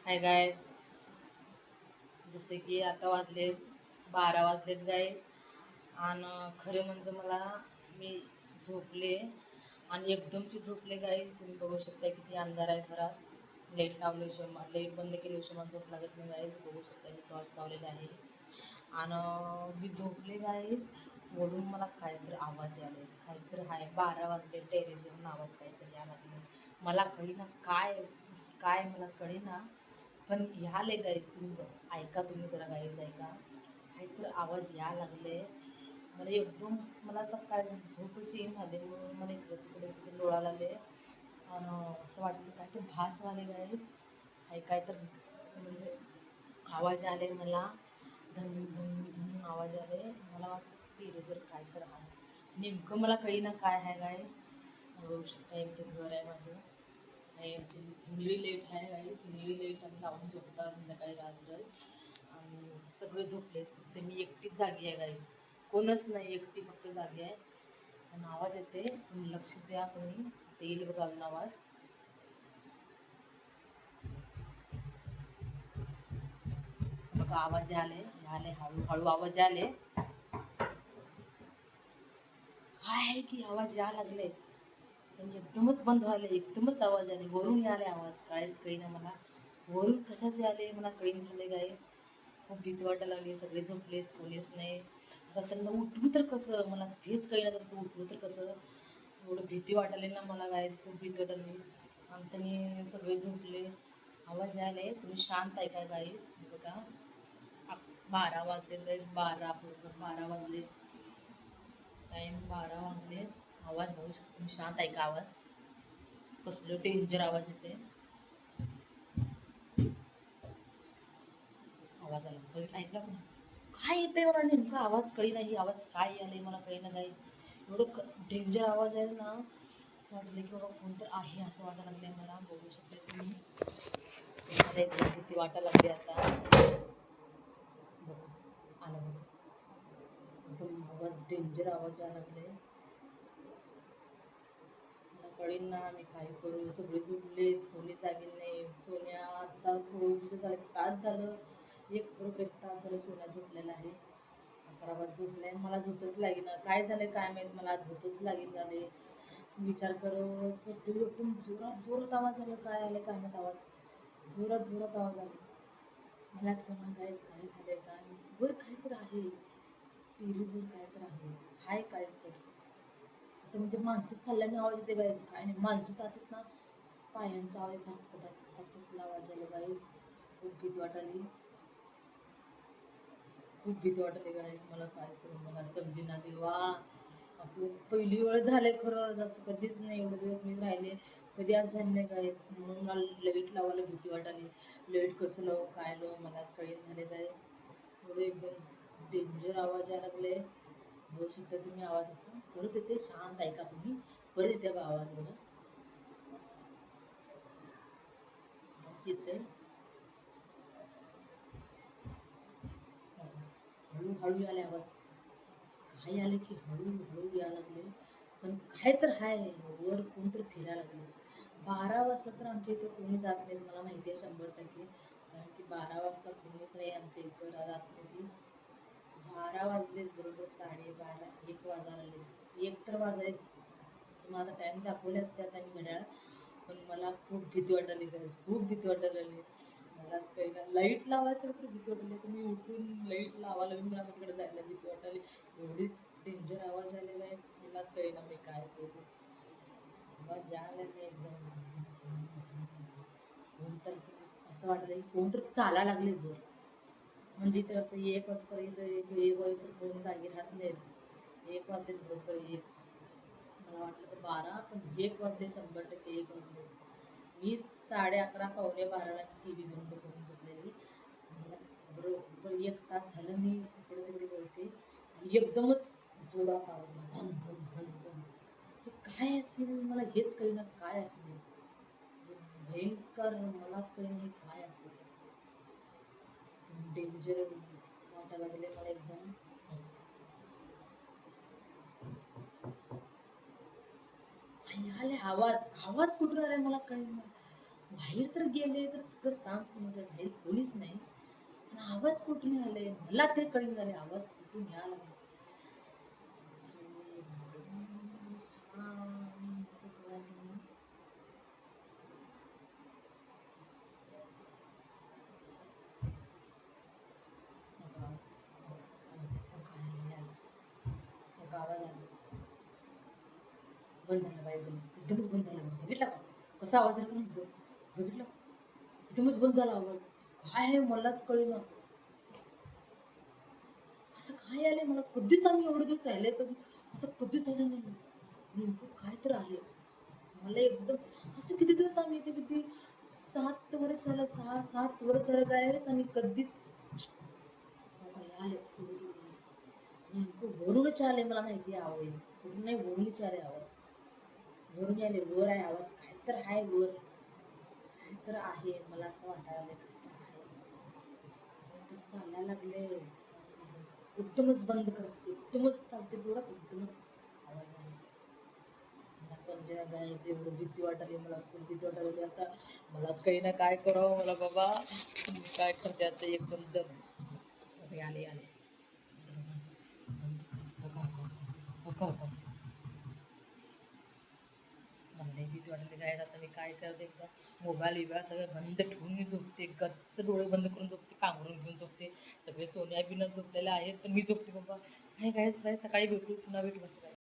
हाय guys. जसे की आता वाजलेत 12 वाजलेत गायस. आणि खरं म्हणजे मला मी झोपले आणि एकदमची झोपले गायस. तुम्ही बघू शकता किती अंधार आहे घरात. लाईट लावल्याशिवाय लाईट बंद केल्याशिवाय मला झोप लागत नाही गायस. बघू शकता मी टॉर्च लावलेला आहे आणि मी झोपले गायस. वरून मला काहीतरी आवाज आले, काहीतरी आहे. 12 वाजले, टेरेस येऊन आवाज काहीतरी यायला लागले. मला कळेना काय काय मला कळेना. पण ह्याले गाईज तुम्ही ऐका, तुम्ही जरा गाईज ऐका. काहीतरी आवाज या लागले. मला एकदम मला तर काय झोपच येईन झाले. म्हणून मला इकडे तिकडे तिकडे डोळा लागले आणि असं वाटलं काय ते भास व्हायले गाईज. काय तर असं म्हणजे आवाज आले मला. धन धन धन आवाज आले. मला वाटतं की जर काय तर आहे नेमकं मला कळेना काय आहे गाईज. बघू शकता इथे घर आहे माझं. हे निळी लाईट आहे गाईज. निळी लाईट आम्ही लावून झोपता संध्याकाळी रात्र. आणि सगळे झोपले, ते मी एकटीच जागी आहे गाईज. कोणच नाही, एकटी फक्त जागी आहे. आणि आवाज येते, तुम्ही लक्ष द्या. तुम्ही ते येईल बघा अजून आवाज. बघा आवाज आले आले, हळूहळू आवाज आले. काय आहे की आवाज या लागले पण एकदमच बंद व्हायला, एकदमच आवाज आले. वरून याले आवाज, कायच कळेना मला. वरून कशाचे आले मला कळीन झाले गाईस. खूप भीती वाटायला लागली. सगळे झोपलेत, कोणीच नाही. आता त्यांना उठवू तर कसं, मला तेच कळेना. त्यांचं उठवू तर कसं. एवढं भीती वाटायली ना मला गाईस, खूप भीती वाटायली. आणि त्यांनी सगळे झोपले. आवाज आले, तुम्ही शांत ऐका गाईस. बघा 12 वाजले गाईस. 12 बरोबर 12 वाजले. टाईम 12 वाजले. आवाज बघू शकतो तुम्ही, शांत ऐका आवाज. कसलं डेंजर आवाज येते. आवाज आला, बघितला, ऐकला पण काय येते मला नेमका आवाज कळी नाही. आवाज काय आले मला कळी ना काही. एवढं डेंजर आवाज आहे ना. असं वाटलं की बाबा कोणतं आहे असं वाटायला लागले मला. बघू शकते तुम्ही. मला एकदम भीती वाटायला लागली आता. बघा आलं बघा, एकदम आवाज डेंजर आवाज यायला लागले. मला कळेन ना मी काय करू. सगळे झोपले, कोणी जागी नाही. सोन्या आता थोडं झालं, तास झालं, बरोबर 1 तास झालं सोन्या झोपलेला आहे. 11 वाजता झोपले. मला झोपच लागेना. काय झालं काय माहीत, मला झोपच लागेन झाले. विचार करत एकदम जोरात जोरात आवाज आला. काय आलं काय माहीत आवाज. जोरात जोरात आवाज आला. मलाच म्हणून काय काय झालंय काय वर काय तर आहे. टीव्हीवर काय तर आहे. हाय काय तर असं म्हणजे माणसं चालल्याने आवाज येते गाईज. काय नाही, माणसं जातात ना, पायांचा आवाज धाकपटात कसला आवाज आला गाईज. खूप भीती वाटाली. खूप भीती वाटते गाईज. मला काय करू मला समजेना देवा. असं पहिली वेळ झालंय खरं. असं कधीच नाही, एवढे दिवस मी राहिले कधी आज झाले नाही गाईज. म्हणून मला लाईट लावायला भीती वाटाली. लाईट कसं लावू काय लावू मलाच कळेन झाले गाईज. एवढं एकदम डेंजर आवाज यायला लागले. बघू शकता तुम्ही आवाज आता परत येते. शांत ऐका तुम्ही. परत येते बा आवाज बघा. येते हळूहळू आले आवाज. काय आले की हळूहळू यायला लागले. पण काय तर हाय, वर कोणतरी फिरायला लागले. 12 वाजता तर आमच्या इथे कोणी जात नाही, मला माहिती आहे 100%. कारण की 12 वाजता कोणीच नाही आमच्या इथं जात नाही. 12 वाजले बरोबर, 12:30 1 वाजायला आले. एक तर वाजायला माझा टाइम दाखवले असते आता मी घड्याळ. पण मला खूप भीती वाटायली गाईस. खूप भीती वाटायला लागली. मलाच काही ना लाईट लावायचं तर भीती वाटली. तुम्ही उठून लाईट लावायला मी मला तिकडे जायला भीती वाटायली. एवढी डेंजर आवाज आले गाईस. मलाच काही ना मी काय करू. आवाज यायला नाही एकदम. कोणतर असं वाटलं की कोणतर चालायला लागले वर. म्हणजे ते असं 1 वाजता 1 वाजता कोण जागी राहत नाहीत. 1 वाजले बरोबर 1. मला वाटलं तर 12, पण 1 वाजले, 100% 1 वाजले. मी 11:30 पावणे 12ला टी व्ही बंद करून झोपलेली. मला बरोबर 1 तास झालं मी इकडे तिकडे बोलते आणि एकदमच जोरात आवाज आला. धन धन धन धन. हे काय असेल मला हेच कळेना काय असेल. भयंकर मलाच कळेना हे काय असेल. डेंजर वाटायला लागले मला एकदम. आणि आले आवाज, आवाज कुठून आलाय मला कळेना. बाहेर तर गेले तर सगळं शांत म्हणजे बाहेर कोणीच नाही. पण आवाज कुठून आले मला ते कळून झाले आवाज कुठून यायला लागला. शांत कळालं. आवाज आला बंद झालं बाई बंद एकदमच बंद झालं बघितलं का कसा आवाज आला का नाही बघितलं एकदमच बंद झाला आवाज काय आहे मलाच कळेना असं काय आलंय मला कधीच आम्ही एवढे दिवस राहिले कधी असं कधीच आलं नाही नेमकं काय तर आहे मला एकदम असं किती दिवस आम्ही इथे किती 7 वर्ष झालं 6-7 वर्ष झालं काय आणि कधीच काय आले नेमकं वरूनच आले मला माहिती आहे आवाज वरून नाही वरूनच आले आवाज वरून आले वर आहे आवाज काय तर आहे वर काय तर आहे मला असं वाटायला लागलं काय तर आहे ते चालायला लागले एकदमच बंद करते एकदमच चालते थोडं एकदमच आवाज आला मला समजेना गायचं एवढं भीती वाटायली मला खूप भीती वाटायला आता मलाच काही ना काय करावं मला बाबा मी काय करते आता एकदम दम आले आले मला लई भीती वाटली काय आता मी काय करते एकदा मोबाईल बिबाईल सगळं बंद ठेवून मी झोपते गच्च डोळे बंद करून झोपते पांघरून घेऊन झोपते सगळे सोन्या बिना झोपलेले आहेत पण मी झोपते बाबा काय काय सकाळी भेटू पुन्हा भेटू असं काय